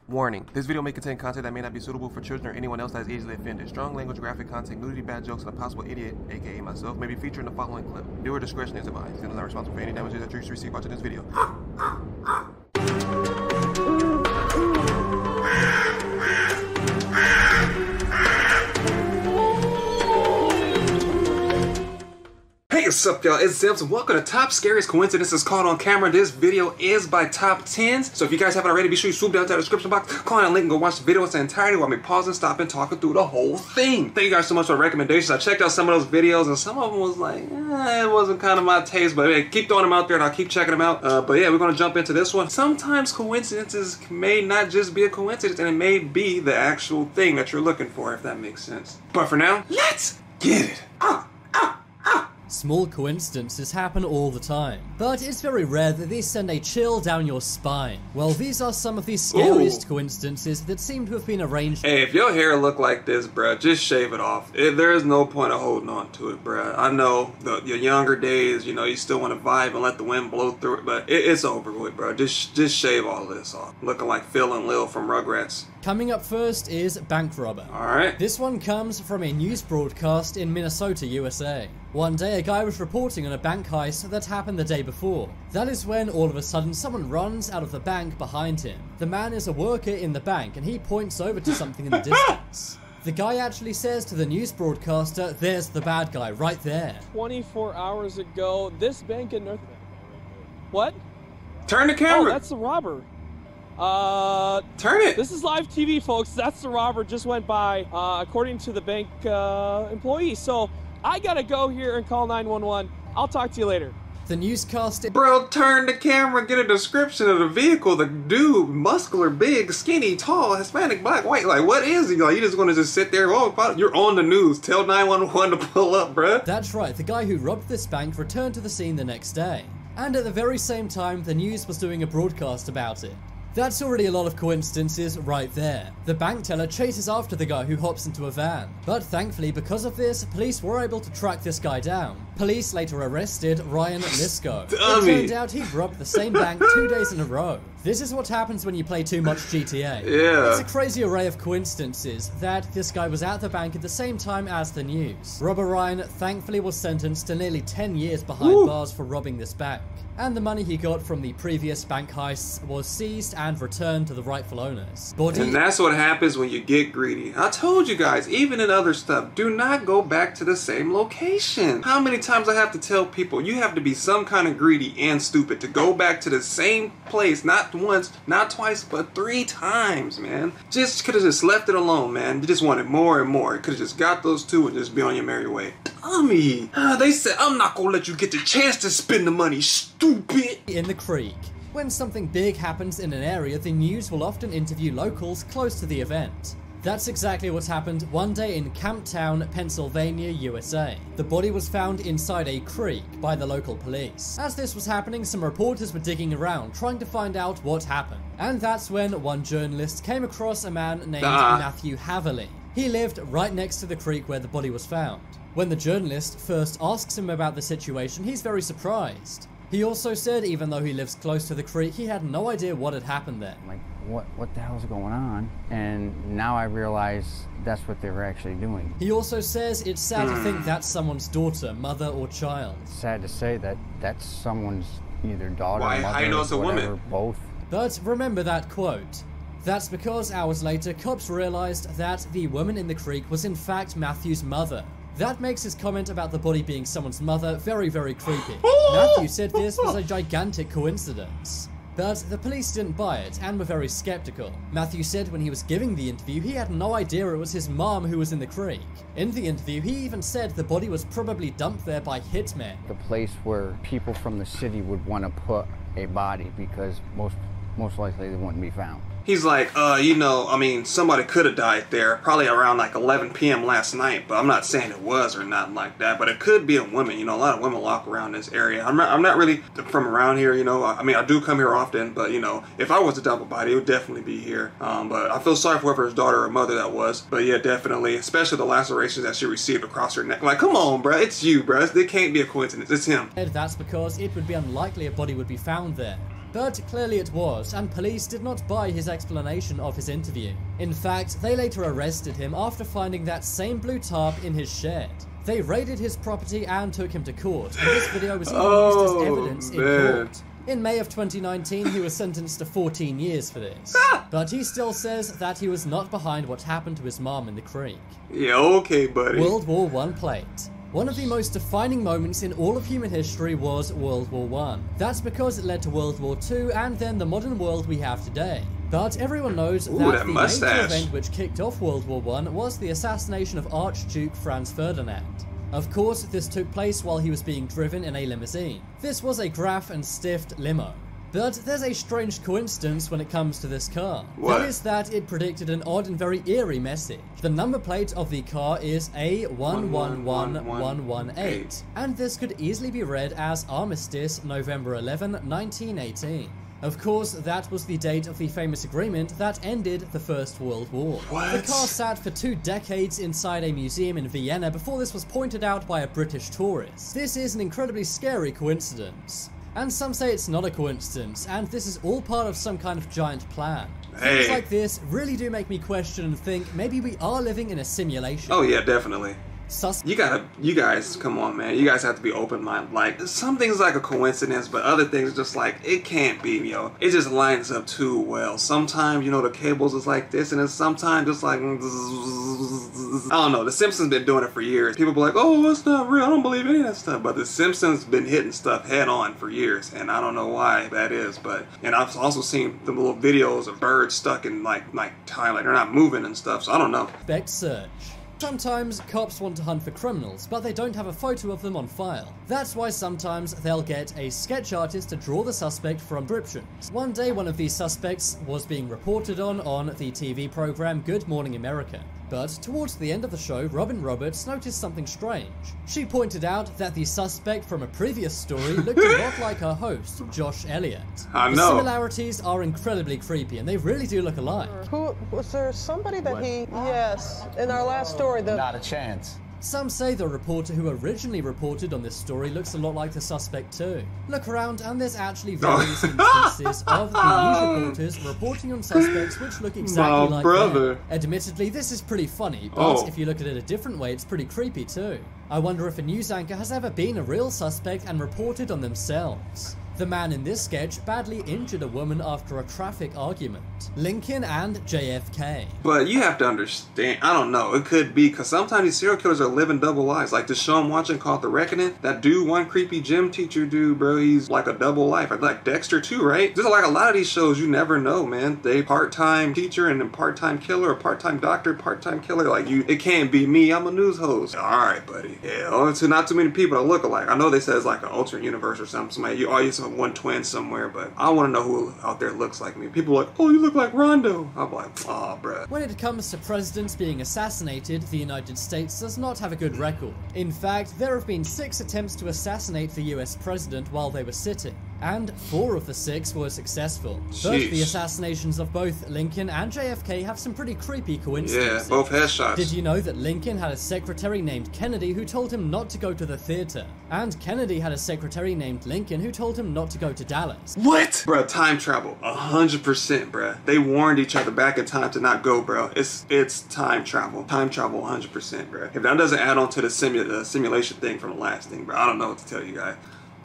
Warning, this video may contain content that may not be suitable for children or anyone else that is easily offended. Strong language, graphic content, nudity, bad jokes, and a possible idiot, aka myself, may be featured in the following clip. Viewer discretion is advised. It is not responsible for any damages that you receive watching this video. Hey, what's up, y'all? It's Zems, and welcome to Top Scariest Coincidences Caught on Camera. This video is by Top 10s. So if you guys haven't already, be sure you swoop down to the description box, click on that link, and go watch the video in its entirety while me pausing, stopping, talking through the whole thing. Thank you guys so much for the recommendations. I checked out some of those videos, and some of them was like, it wasn't kind of my taste, but hey, keep throwing them out there, and I'll keep checking them out. But yeah, we're going to jump into this one. Sometimes coincidences may not just be a coincidence, and it may be the actual thing that you're looking for, if that makes sense. But for now, let's get it. Small coincidences happen all the time, but it's very rare that they send a chill down your spine. Well, these are some of the scariest coincidences that seem to have been arranged. Hey, if your hair look like this, bruh, just shave it off. There is no point of holding on to it, bruh. I know your younger days, you know, you still want to vibe and let the wind blow through it, but it's over with, bruh. Just shave all this off. Looking like Phil and Lil from Rugrats. Coming up first is bank robber. Alright. This one comes from a news broadcast in Minnesota, USA. One day a guy was reporting on a bank heist that happened the day before. That is when all of a sudden someone runs out of the bank behind him. The man is a worker in the bank and he points over to something in the distance. The guy actually says to the news broadcaster, "There's the bad guy right there." 24 hours ago, this bank in North... What? Turn the camera. Oh, that's the robber. Turn it. This is live TV, folks. That's the robber just went by, according to the bank employee. So I gotta go here and call 911. I'll talk to you later. The newscaster... Bro, turn the camera, get a description of the vehicle. The dude, muscular, big, skinny, tall, Hispanic, black, white. Like, what is he? Like, you just gonna just sit there? Oh, you're on the news. Tell 911 to pull up, bruh. That's right. The guy who robbed this bank returned to the scene the next day. And at the very same time, the news was doing a broadcast about it. That's already a lot of coincidences right there. The bank teller chases after the guy who hops into a van. But thankfully, because of this, police were able to track this guy down. Police later arrested Ryan Lisko. It turned out he'd robbed the same bank 2 days in a row. This is what happens when you play too much GTA. Yeah. It's a crazy array of coincidences that this guy was at the bank at the same time as the news. Robber Ryan thankfully was sentenced to nearly 10 years behind bars for robbing this bank. And the money he got from the previous bank heists was seized and returned to the rightful owners. And that's what happens when you get greedy. I told you guys, even in other stuff, do not go back to the same location. How many times I have to tell people, you have to be some kind of greedy and stupid to go back to the same place, not once, not twice, but 3 times, man. Just could have just left it alone, man. You just wanted more and more. You could have just got those 2 and just be on your merry way. Dummy. They said, I'm not gonna let you get the chance to spend the money, stupid. In the creek. When something big happens in an area, the news will often interview locals close to the event. That's exactly what happened one day in Camptown, Pennsylvania, USA. The body was found inside a creek by the local police. As this was happening, some reporters were digging around trying to find out what happened. And that's when one journalist came across a man named Matthew Haverly. He lived right next to the creek where the body was found. When the journalist first asks him about the situation, he's very surprised. He also said even though he lives close to the creek, he had no idea what had happened there. Like, what the hell's going on? And now I realize that's what they were actually doing. He also says it's sad to think that's someone's daughter, mother, or child. It's sad to say that that's someone's either daughter, Why? mother, How you know it's a whatever, woman? both. But remember that quote. That's because hours later, cops realized that the woman in the creek was in fact Matthew's mother. That makes his comment about the body being someone's mother very, very creepy. Matthew said this was a gigantic coincidence. But the police didn't buy it and were very skeptical. Matthew said when he was giving the interview, he had no idea it was his mom who was in the creek. In the interview, he even said the body was probably dumped there by hitmen. The place where people from the city would want to put a body because most likely they wouldn't be found. He's like, you know, I mean, somebody could have died there, probably around like 11 p.m. last night, but I'm not saying it was or nothing like that, but it could be a woman. You know, a lot of women walk around this area. I'm not really from around here, you know. I mean, I do come here often, but, you know, if I was to dump a body, it would definitely be here. But I feel sorry for whoever his daughter or mother that was. But yeah, definitely, especially the lacerations that she received across her neck. Like, come on, bro, it's you, bro. It can't be a coincidence. It's him. That's because it would be unlikely a body would be found there. But clearly it was, and police did not buy his explanation of his interview. In fact, they later arrested him after finding that same blue tarp in his shed. They raided his property and took him to court, and this video was even used as evidence in court. In May of 2019, he was sentenced to 14 years for this. But he still says that he was not behind what happened to his mom in the creek. Yeah, okay, buddy. World War I plate. One of the most defining moments in all of human history was World War I. That's because it led to World War II and then the modern world we have today. But everyone knows that the major event which kicked off World War I was the assassination of Archduke Franz Ferdinand. Of course, this took place while he was being driven in a limousine. This was a Graf and Stift limo. But there's a strange coincidence when it comes to this car. What? That is that it predicted an odd and very eerie message. The number plate of the car is A111118, and this could easily be read as Armistice, November 11, 1918. Of course, that was the date of the famous agreement that ended the First World War. What? The car sat for 2 decades inside a museum in Vienna before this was pointed out by a British tourist. This is an incredibly scary coincidence. And some say it's not a coincidence, and this is all part of some kind of giant plan. Hey. Things like this really do make me question and think maybe we are living in a simulation. Oh yeah, definitely. You guys, come on, man. You guys have to be open-minded. Like, some things like a coincidence, but other things just like, it can't be, yo. It just lines up too well. Sometimes, you know, the cables is like this, and then sometimes just like, I don't know. The Simpsons been doing it for years. People be like, oh, it's not real. I don't believe any of that stuff. But the Simpsons been hitting stuff head on for years, and I don't know why that is. But, and I've also seen the little videos of birds stuck in like time, like they're not moving and stuff. So I don't know. Suspect search. Sometimes cops want to hunt for criminals, but they don't have a photo of them on file. That's why sometimes they'll get a sketch artist to draw the suspect from descriptions. One day one of these suspects was being reported on the TV program Good Morning America. But towards the end of the show, Robin Roberts noticed something strange. She pointed out that the suspect from a previous story looked a lot like her host, Josh Elliott. I know. The similarities are incredibly creepy, and they really do look alike. Who was there? Somebody that Yes, in our last story. Not a chance. Some say the reporter who originally reported on this story looks a lot like the suspect too. Look around and there's actually various instances of the news reporters reporting on suspects which look exactly like them. Admittedly, this is pretty funny, but if you look at it a different way, it's pretty creepy too. I wonder if a news anchor has ever been a real suspect and reported on themselves. The man in this sketch badly injured a woman after a traffic argument. Lincoln and JFK. But you have to understand, I don't know, it could be, because sometimes these serial killers are living double lives. Like the show I'm watching called The Reckoning, that dude, one creepy gym teacher dude, bro, he's like a double life. Like Dexter too, right? There's like a lot of these shows, you never know, man. They part-time teacher and then part-time killer, or part-time doctor, part-time killer. Like it can't be me, I'm a news host. Alright, buddy. Yeah, not too many people that look alike. I know they say it's like an alternate universe or something. Somebody, you always have one twin somewhere, but I want to know who out there looks like me. People are like, oh, you look like Rondo. I'm like, oh, bruh. When it comes to presidents being assassinated, the United States does not have a good record. In fact, there have been 6 attempts to assassinate the US president while they were sitting, and 4 of the 6 were successful. But the assassinations of both Lincoln and JFK have some pretty creepy coincidences. Yeah, both headshots. Did you know that Lincoln had a secretary named Kennedy who told him not to go to the theater? And Kennedy had a secretary named Lincoln who told him not to go to Dallas. What? Bruh, time travel. 100%, bruh. They warned each other back in time to not go, bro. It's time travel. Time travel 100%, bruh. If that doesn't add on to the simulation thing from the last thing, bro, I don't know what to tell you guys.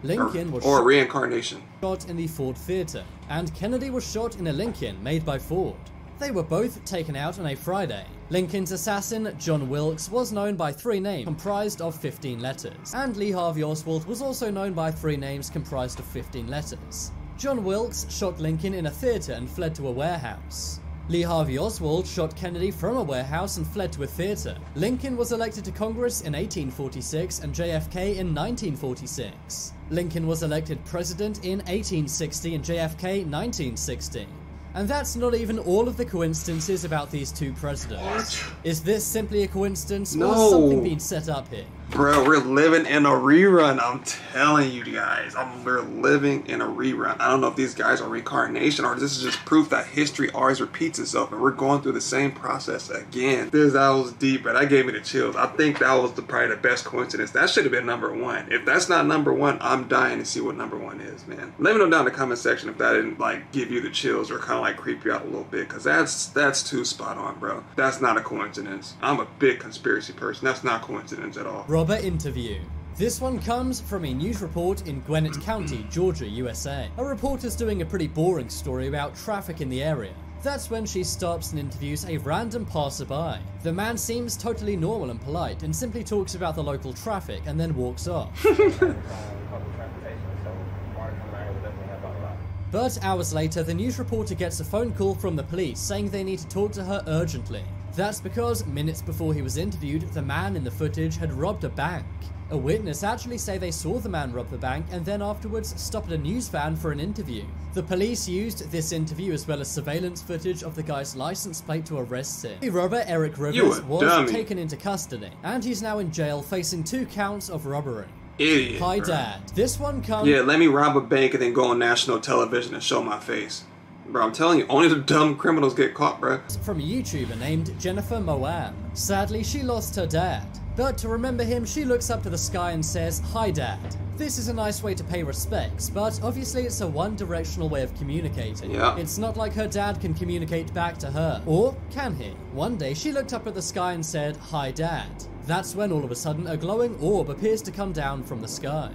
Lincoln was or reincarnation. Shot in the Ford Theater, and Kennedy was shot in a Lincoln made by Ford. They were both taken out on a Friday. Lincoln's assassin, John Wilkes, was known by 3 names comprised of 15 letters, and Lee Harvey Oswald was also known by 3 names comprised of 15 letters. John Wilkes shot Lincoln in a theater and fled to a warehouse. Lee Harvey Oswald shot Kennedy from a warehouse and fled to a theater. Lincoln was elected to Congress in 1846 and JFK in 1946. Lincoln was elected president in 1860 and JFK 1960. And that's not even all of the coincidences about these 2 presidents. Is this simply a coincidence, or has something been set up here? Bro, we're living in a rerun. I'm telling you guys. We're living in a rerun. I don't know if these guys are reincarnation or this is just proof that history always repeats itself and we're going through the same process again. That was deep, but that gave me the chills. I think that was probably the best coincidence. That should have been #1. If that's not #1, I'm dying to see what #1 is, man. Let me know down in the comment section if that didn't like give you the chills or kind of like creep you out a little bit, because that's too spot on, bro. That's not a coincidence. I'm a big conspiracy person. That's not coincidence at all. Robber interview. This one comes from a news report in Gwinnett County, Georgia, USA. A reporter's doing a pretty boring story about traffic in the area. That's when she stops and interviews a random passerby. The man seems totally normal and polite and simply talks about the local traffic and then walks off. But hours later, the news reporter gets a phone call from the police saying they need to talk to her urgently. That's because minutes before he was interviewed, the man in the footage had robbed a bank. A witness actually say they saw the man rob the bank and then afterwards stopped at a news van for an interview. The police used this interview as well as surveillance footage of the guy's license plate to arrest him. The robber, Eric Rivers, was taken into custody and he's now in jail facing 2 counts of robbery. Idiot. Hi, bro. Dad. This one comes... Yeah, let me rob a bank and then go on national television and show my face. Bro, I'm telling you, only the dumb criminals get caught, bro. From a YouTuber named Jennifer Moam. Sadly, she lost her dad. But to remember him, she looks up to the sky and says, "Hi, Dad." This is a nice way to pay respects, but obviously it's a one-directional way of communicating. Yeah. It's not like her dad can communicate back to her. Or can he? One day, she looked up at the sky and said, "Hi, Dad." That's when all of a sudden a glowing orb appears to come down from the sky.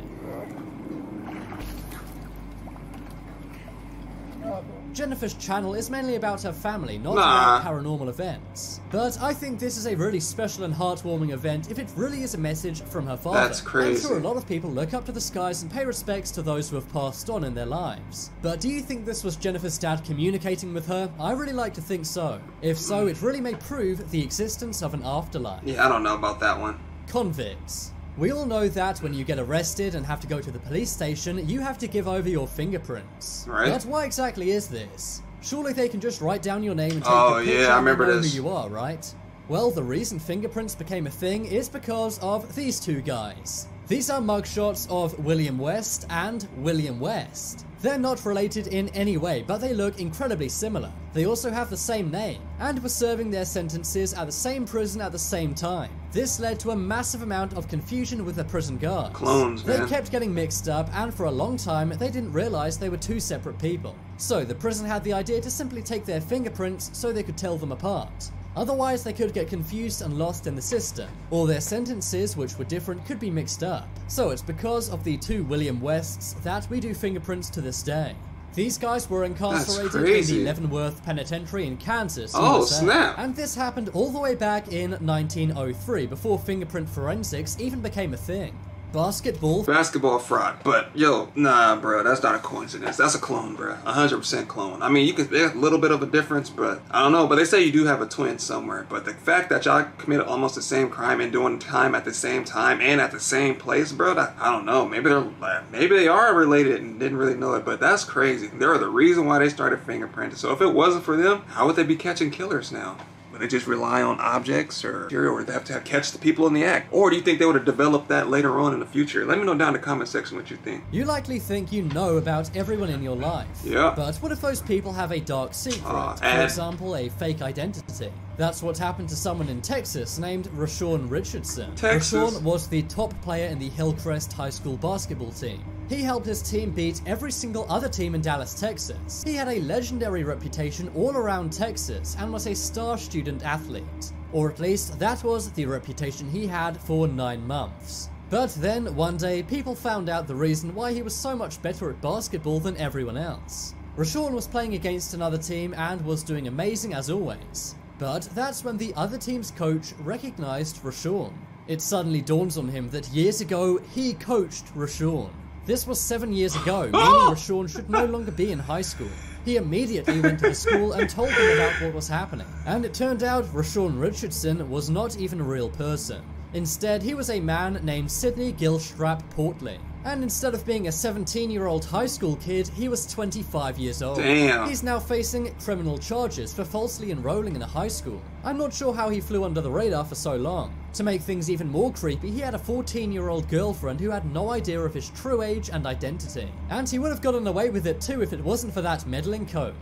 Jennifer's channel is mainly about her family, not about paranormal events. But I think this is a really special and heartwarming event if it really is a message from her father. That's crazy. I'm sure a lot of people look up to the skies and pay respects to those who have passed on in their lives. But do you think this was Jennifer's dad communicating with her? I really like to think so. If so, it really may prove the existence of an afterlife. Yeah, I don't know about that one. Convicts. We all know that when you get arrested and have to go to the police station, you have to give over your fingerprints. Right. But why exactly is this? Surely they can just write down your name and take Oh, a picture yeah, I and remember know this. who you are, right? Well, the reason fingerprints became a thing is because of these 2 guys. These are mugshots of William West and William West. They're not related in any way, but they look incredibly similar. They also have the same name, and were serving their sentences at the same prison at the same time. This led to a massive amount of confusion with the prison guards. Clones, man. They kept getting mixed up, and for a long time, they didn't realize they were 2 separate people. So the prison had the idea to simply take their fingerprints so they could tell them apart. Otherwise, they could get confused and lost in the system, or their sentences, which were different, could be mixed up. So it's because of the 2 William Wests that we do fingerprints to this day. These guys were incarcerated in the Leavenworth Penitentiary in Kansas, Oh, USA. snap. And this happened all the way back in 1903, before fingerprint forensics even became a thing. Basketball fraud, but yo, nah, bro, that's not a coincidence. That's a clone, bro. 100% clone. I mean, you could, there's a little bit of a difference, but I don't know. But they say you do have a twin somewhere. But the fact that y'all committed almost the same crime and doing time at the same time and at the same place, bro, I don't know. Maybe they are related and didn't really know it, but that's crazy. They're the reason why they started fingerprinting. So if it wasn't for them, how would they be catching killers now? Would they just rely on objects or they have to catch the people in the act? Or do you think they would have developed that later on in the future? Let me know down in the comment section what you think. You likely think you know about everyone in your life. Yeah. But what if those people have a dark secret? For example, a fake identity. That's what happened to someone in Texas named Rashawn Richardson. Rashawn was the top player in the Hillcrest High School basketball team. He helped his team beat every single other team in Dallas, Texas. He had a legendary reputation all around Texas and was a star student athlete. Or at least, that was the reputation he had for 9 months. But then, one day, people found out the reason why he was so much better at basketball than everyone else. Rashawn was playing against another team and was doing amazing as always. But that's when the other team's coach recognized Rashawn. It suddenly dawns on him that years ago, he coached Rashawn. This was 7 years ago, meaning Rashawn should no longer be in high school. He immediately went to the school and told them about what was happening. And it turned out Rashawn Richardson was not even a real person. Instead, he was a man named Sidney Gilstrap Portley. And instead of being a 17-year-old high school kid, he was 25 years old. Damn. He's now facing criminal charges for falsely enrolling in a high school. I'm not sure how he flew under the radar for so long. To make things even more creepy, he had a 14-year-old girlfriend who had no idea of his true age and identity. And he would have gotten away with it too if it wasn't for that meddling coach.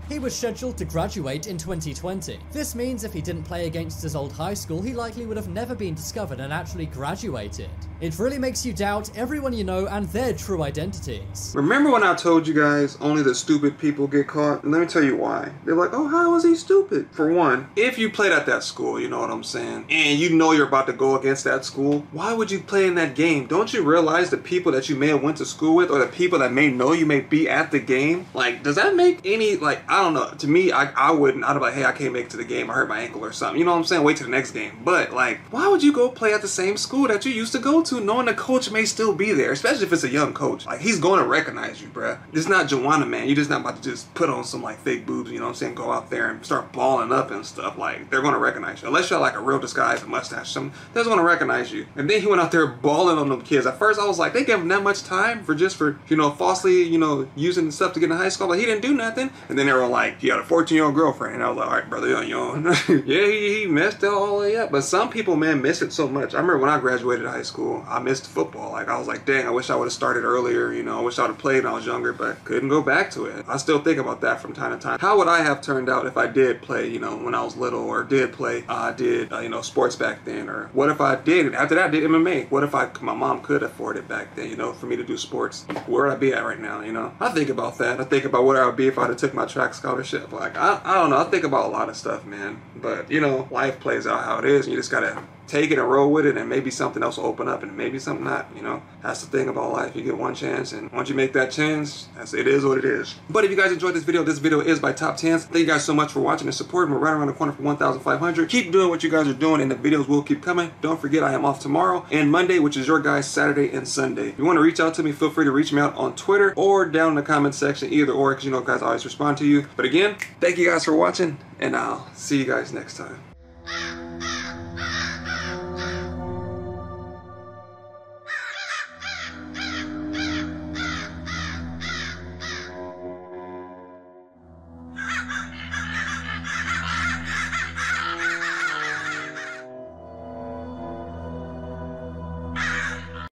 He was scheduled to graduate in 2020. This means if he didn't play against his old high school, he likely would have never been discovered and actually graduated. It really makes you doubt everyone you know and their true identities. Remember when I told you guys only the stupid people get caught? And let me tell you why. They're like, oh, how is he stupid? For one, if you played at that school, you know what I'm saying, and you know you're about to go against that school, why would you play in that game? Don't you realize the people that you may have went to school with or the people that may know you may be at the game? Like, does that make any, like, I don't know. To me, I wouldn't. I'd be like, hey, I can't make it to the game. I hurt my ankle or something. You know what I'm saying? Wait till the next game. But, like, why would you go play at the same school that you used to go to knowing the coach may still be there? Especially if it's a young coach. Like, he's going to recognize you, bruh. It's not Joanna, man. You're just not about to just put on some, like, fake boobs, you know what I'm saying? Go out there and start balling up and stuff. Like, they're going to recognize you. Unless you're, like, a real disguise, a mustache or something, they're going to recognize you. And then he went out there balling on them kids. At first, I was like, they gave him that much time for, you know, falsely, you know, using stuff to get in high school. Like, he didn't do nothing. And then they were like, you got a 14-year-old girlfriend. And I was like, all right, brother, yeah, he messed it all the way up. But some people, man, miss it so much. I remember when I graduated high school, I missed football. Like, I was like, dang, I wish I would have started earlier. You know, I wish I would have played when I was younger, but couldn't go back to it. I still think about that from time to time. How would I have turned out if I did play, you know, when I was little, or did play, you know, sports back then? Or what if I did, after that, I did MMA? What if my mom could afford it back then, you know, for me to do sports? Where would I be at right now, you know? I think about that. I think about where I would be if I had took my track scholarship. Like, I don't know. I think about a lot of stuff, man. But, you know, life plays out how it is, and you just gotta take it and roll with it, and maybe something else will open up, and maybe something not, you know? That's the thing about life. You get one chance, and once you make that chance, it is what it is. But if you guys enjoyed this video is by Top 10s. Thank you guys so much for watching and supporting. We're right around the corner for 1,500. Keep doing what you guys are doing, and the videos will keep coming. Don't forget, I am off tomorrow and Monday, which is your guys' Saturday and Sunday. If you want to reach out to me, feel free to reach me out on Twitter or down in the comment section, either or, because you know guys always respond to you. But again, thank you guys for watching, and I'll see you guys next time.